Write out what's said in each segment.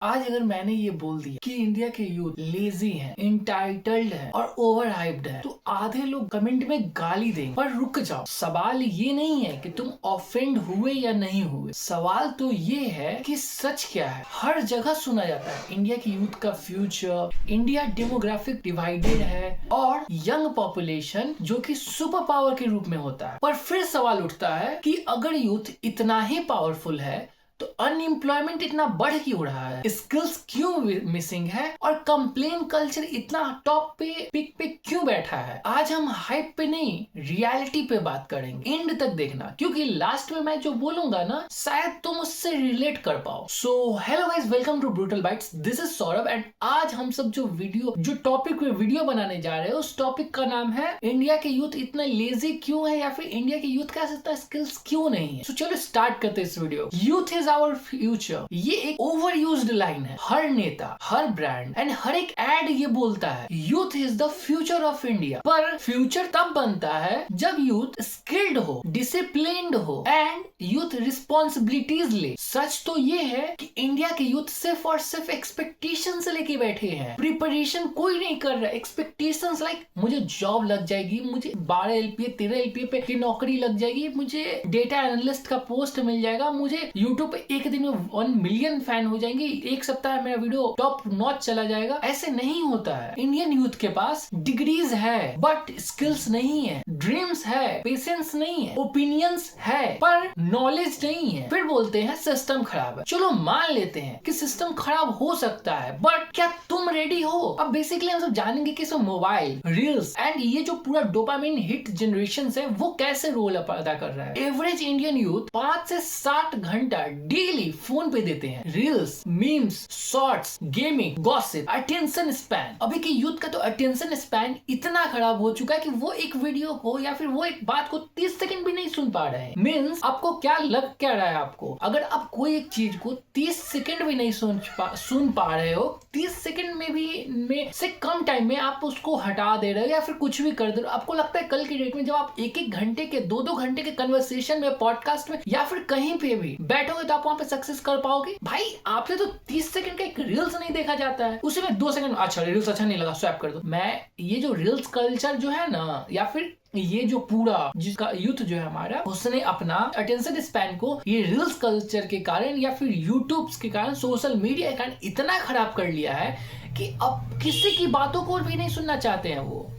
आज अगर मैंने ये बोल दिया कि इंडिया के यूथ लेजी हैं, इंटाइटल्ड हैं और ओवर हाइप्ड हैं, तो आधे लोग कमेंट में गाली देंगे। पर रुक जाओ, सवाल ये नहीं है कि तुम ऑफेंड हुए या नहीं हुए। सवाल तो ये है कि सच क्या है। हर जगह सुना जाता है इंडिया की यूथ का फ्यूचर, इंडिया डेमोग्राफिक डिवाइडेड है और यंग पॉपुलेशन जो कि सुपर पावर के रूप में होता है। पर फिर सवाल उठता है कि अगर यूथ इतना ही पावरफुल है तो अनएम्प्लॉयमेंट इतना बढ़ क्यों रहा है, स्किल्स क्यों मिसिंग है और कंप्लेन कल्चर इतना टॉप पे पिक पे क्यों बैठा है। आज हम हाइप पे नहीं, रियलिटी पे बात करेंगे। एंड तक देखना, क्योंकि लास्ट में मैं जो बोलूंगा ना शायद तुम उससे रिलेट कर पाओ। So hello guys, welcome to Brutal Bytes. This is Saurabh and आज हम सब जो टॉपिक पे वीडियो बनाने जा रहे हैं उस टॉपिक का नाम है इंडिया के यूथ इतना लेजी क्यों है, या फिर इंडिया के यूथ का इतना स्किल्स क्यों नहीं है। चलो स्टार्ट करते हैं इस video. Youth is our future, ये एक ओवर यूज्ड लाइन है। हर नेता, हर ब्रांड एंड हर एक एड ये बोलता है youth is the future of India. पर फ्यूचर तब बनता है जब यूथ स्किल्ड हो, डिसिप्लिन्ड हो एंड यूथ रिस्पॉन्सिबिलिटीज ले। सच तो ये है कि इंडिया के यूथ सिर्फ और सिर्फ एक्सपेक्टेशन से लेके बैठे हैं, प्रिपरेशन कोई नहीं कर रहा। एक्सपेक्टेशंस लाइक मुझे जॉब लग जाएगी, मुझे 12 LPA 13 LPA पे नौकरी लग जाएगी, मुझे डेटा एनालिस्ट का पोस्ट मिल जाएगा, मुझे यूट्यूब पे एक दिन में 1 मिलियन फैन हो जाएंगे, एक सप्ताह में मेरा वीडियो टॉप नॉच चला जाएगा। ऐसे नहीं होता है। इंडियन यूथ के पास डिग्रीज है बट स्किल्स नहीं है, ड्रीम्स है, पेशेंस नहीं है, ओपिनियंस है पर नॉलेज नहीं है। फिर बोलते हैं सिस्टम खराब है। चलो मान लेते हैं कि सिस्टम खराब हो सकता है, बट क्या तुम रेडी हो? अब बेसिकली हम सब जानेंगे कि मोबाइल, रील्स एंड ये जो पूरा डोपामिन हिट जनरेशन है वो कैसे रोल अदा कर रहा है। एवरेज इंडियन यूथ 5 से 7 घंटा डेली फोन पे देते हैं। Reels, memes, shorts, gaming, gossip, attention span. अभी के यूथ का तो अटेंशन स्पैन इतना खराब हो चुका है कि वो एक वीडियो को या फिर वो एक बात को 30 सेकंड भी नहीं सुन पा रहे हैं। मीन्स आपको क्या लग क्या रहा है, आपको अगर आप कोई एक चीज को 30 सेकंड भी नहीं सुन पा रहे हो, 30 सेकंड में से कम टाइम में आप उसको हटा दे रहे हो या फिर कुछ भी कर दे रहे हो, आपको लगता है कल की डेट में जब आप 1-1 घंटे के 2-2 घंटे के कन्वर्सेशन में, पॉडकास्ट में या फिर कहीं पे भी बैठोगे तो आप वहां पे सक्सेस कर पाओगे? भाई आपसे तो 30 सेकंड का एक रील्स नहीं देखा जाता है, उसी में 2 सेकंड अच्छा रील्स अच्छा नहीं लगा स्वैप कर दो। मैं ये जो रील्स कल्चर जो है ना, या फिर ये जो पूरा जिसका यूथ जो है हमारा, उसने अपना अटेंशन स्पैन को ये रील्स कल्चर के कारण या फिर यूट्यूब के कारण, सोशल मीडिया के कारण इतना खराब कर लिया है कि अब किसी की बातों को भी नहीं सुनना चाहते हैं। वो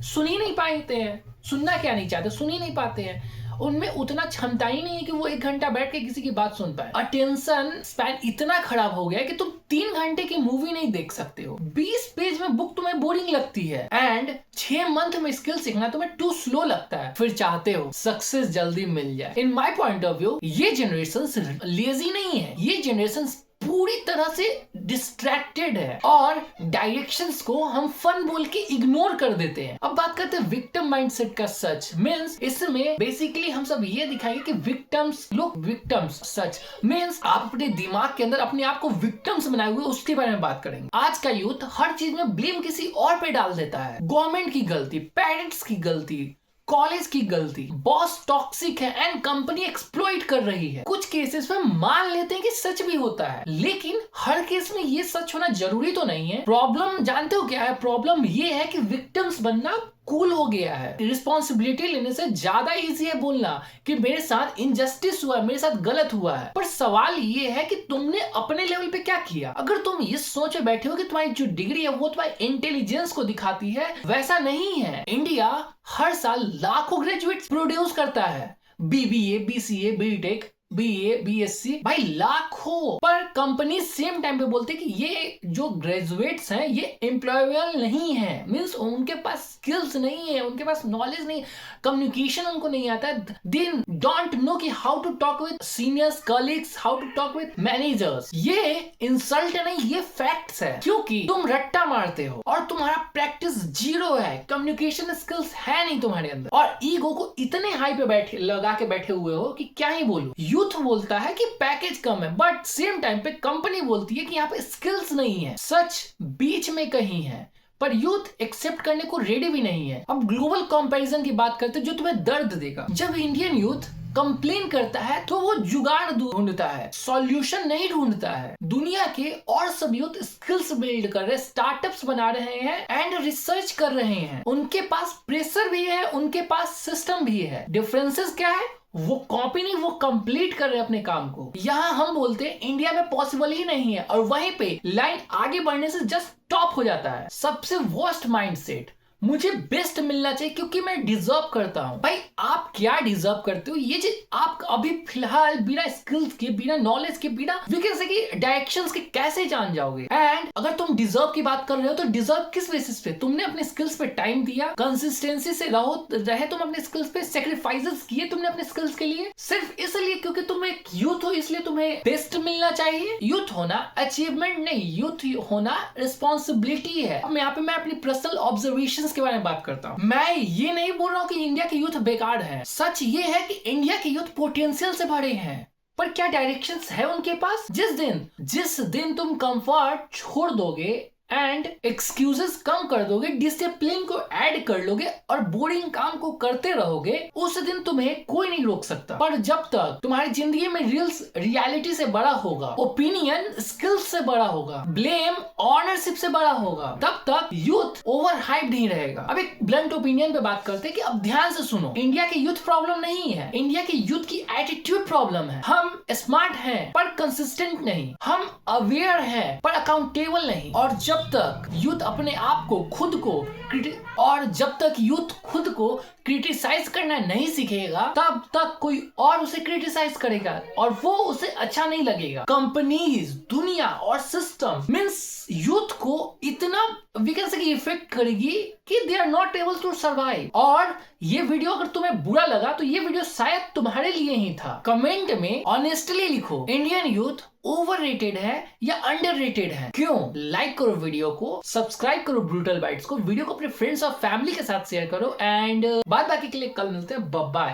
सुन ही नहीं पाते हैं। सुनना क्या नहीं चाहते, सुन ही नहीं पाते हैं। उनमें उतना क्षमता ही नहीं है कि वो 1 घंटा बैठ के किसी की बात सुन पाए। अटेंशन स्पैन इतना खराब हो गया है कि तुम 3 घंटे की मूवी नहीं देख सकते हो। 20 पेज में बुक तुम्हें बोरिंग लगती है एंड 6 मंथ में स्किल सीखना तुम्हें टू स्लो लगता है। फिर चाहते हो सक्सेस जल्दी मिल जाए। इन माई पॉइंट ऑफ व्यू ये जनरेशन लेजी नहीं है, ये जनरेशन पूरी तरह से डिस्ट्रैक्टेड है और डायरेक्शंस को हम फन बोल के इग्नोर कर देते हैं। अब बात करते हैं विक्टिम माइंडसेट का। सच मींस इसमें बेसिकली हम सब ये दिखाएंगे कि विक्टिम्स सच मींस आप अपने दिमाग के अंदर अपने आप को विक्टिम्स बनाए हुए उसके बारे में बात करेंगे। आज का यूथ हर चीज में ब्लेम किसी और पे डाल देता है। गवर्नमेंट की गलती, पेरेंट्स की गलती, कॉलेज की गलती, बॉस टॉक्सिक है एंड कंपनी एक्सप्लॉइट कर रही है। कुछ केसेस में मान लेते हैं कि सच भी होता है, लेकिन हर केस में ये सच होना जरूरी तो नहीं है। प्रॉब्लम जानते हो क्या है? प्रॉब्लम ये है कि विक्टिम्स बनना कूल हो गया है। रिस्पॉन्सिबिलिटी लेने से ज्यादा इजी है बोलना कि मेरे साथ इनजस्टिस हुआ है, मेरे साथ गलत हुआ है। पर सवाल ये है कि तुमने अपने लेवल पे क्या किया। अगर तुम ये सोचे बैठे हो कि तुम्हारी जो डिग्री है वो तुम्हारी इंटेलिजेंस को दिखाती है, वैसा नहीं है। इंडिया हर साल लाखों ग्रेजुएट्स प्रोड्यूस करता है। BBA, BCA, BTech, BA, BSc, भाई लाखों। पर कंपनी सेम टाइम पे बोलते कि ये जो ग्रेजुएट्स हैं ये एम्प्लॉयबल नहीं है। मींस उनके पास स्किल्स नहीं है, उनके पास नॉलेज नहीं, कम्युनिकेशन उनको नहीं आता है। दे डोंट नो कि how to talk with seniors, colleagues, how to talk with managers. ये इंसल्ट नहीं, ये फैक्ट्स है। क्योंकि तुम रट्टा मारते हो और तुम्हारा प्रैक्टिस जीरो है, कम्युनिकेशन स्किल्स है नहीं तुम्हारे अंदर और ईगो को इतने हाई पे लगा के बैठे हुए हो कि क्या ही बोलूं। यूथ बोलता है कि पैकेज कम है, बट सेम टाइम पे कंपनी बोलती है कि यहाँ पे स्किल्स नहीं है। सच बीच में कहीं है, पर यूथ एक्सेप्ट करने को रेडी भी नहीं है। अब ग्लोबल कंपैरिजन की बात करते हैं जो तुम्हें दर्द देगा। जब इंडियन यूथ कंप्लेन करता है तो वो जुगाड़ ढूंढता है, सॉल्यूशन नहीं ढूंढता है। दुनिया के और सब यूथ स्किल्स बिल्ड कर रहे, स्टार्टअप्स बना रहे हैं एंड रिसर्च कर रहे हैं। उनके पास प्रेशर भी है, उनके पास सिस्टम भी है। डिफरेंसेस क्या है? वो कॉपी नहीं, वो कंप्लीट कर रहे हैं अपने काम को। यहाँ हम बोलते हैं इंडिया में पॉसिबल ही नहीं है, और वहीं पे लाइन आगे बढ़ने से जस्ट स्टॉप हो जाता है। सबसे वर्स्ट माइंडसेट, मुझे बेस्ट मिलना चाहिए क्योंकि मैं डिजर्व करता हूं। भाई आप क्या डिजर्व करते हो? ये चीज आप अभी फिलहाल बिना स्किल्स के, बिना नॉलेज के, बिना डायरेक्शंस के कैसे जान जाओगे? एंड अगर तुम डिजर्व की बात कर रहे हो तो डिजर्व किस बेसिस पे? तुमने अपने स्किल्स पे टाइम दिया, कंसिस्टेंसी से रहे तुम अपने स्किल्स पे, सेक्रीफाइसेस किए तुमने अपने स्किल्स के लिए, सिर्फ इसलिए क्योंकि तुम एक यूथ हो इसलिए तुम्हें बेस्ट मिलना चाहिए? यूथ होना अचीवमेंट नहीं, यूथ होना रिस्पॉन्सिबिलिटी है। अब यहाँ पे मैं अपनी पर्सनल ऑब्जर्वेशन के बारे में बात करता हूं। मैं ये नहीं बोल रहा हूं कि इंडिया के यूथ बेकार है। सच ये है कि इंडिया के यूथ पोटेंशियल से भरे हैं, पर क्या डायरेक्शंस है उनके पास? जिस दिन तुम कंफर्ट छोड़ दोगे एंड एक्सक्यूजेस कम कर दोगे, डिसिप्लिन को ऐड कर लोगे और बोरिंग काम को करते रहोगे, उस दिन तुम्हें कोई नहीं रोक सकता। पर जब तक तुम्हारी जिंदगी में रियलिटी से बड़ा होगा, ओपिनियन स्किल्स से बड़ा होगा, ब्लेम ऑनरशिप से बड़ा होगा, तब तक यूथ ओवर हाइप नहीं रहेगा। अब एक ब्लंट ओपिनियन पे बात करते हैं कि अब ध्यान से सुनो, इंडिया के यूथ प्रॉब्लम नहीं है, इंडिया के यूथ की एटीट्यूड प्रॉब्लम है। हम स्मार्ट हैं पर कंसिस्टेंट नहीं, हम अवेयर हैं पर अकाउंटेबल नहीं। और जब तक यूथ अपने आप को खुद को क्रिटिसाइज करना नहीं सीखेगा, तब तक कोई और उसे क्रिटिसाइज करेगा और वो उसे अच्छा नहीं लगेगा। कंपनीज, दुनिया और सिस्टम मींस यूथ को इतना इफेक्ट करेगी कि they are not able to survive. और ये वीडियो अगर तुम्हें बुरा लगा तो ये वीडियो शायद तुम्हारे लिए ही था। कमेंट में ऑनेस्टली लिखो, इंडियन यूथ ओवररेटेड है या अंडररेटेड है? क्यों? लाइक करो वीडियो को, सब्सक्राइब करो ब्रूटल बाइट्स को, वीडियो को अपने फ्रेंड्स और फैमिली के साथ शेयर करो एंड बाद बाकी के लिए कल मिलते हैं। Bye bye.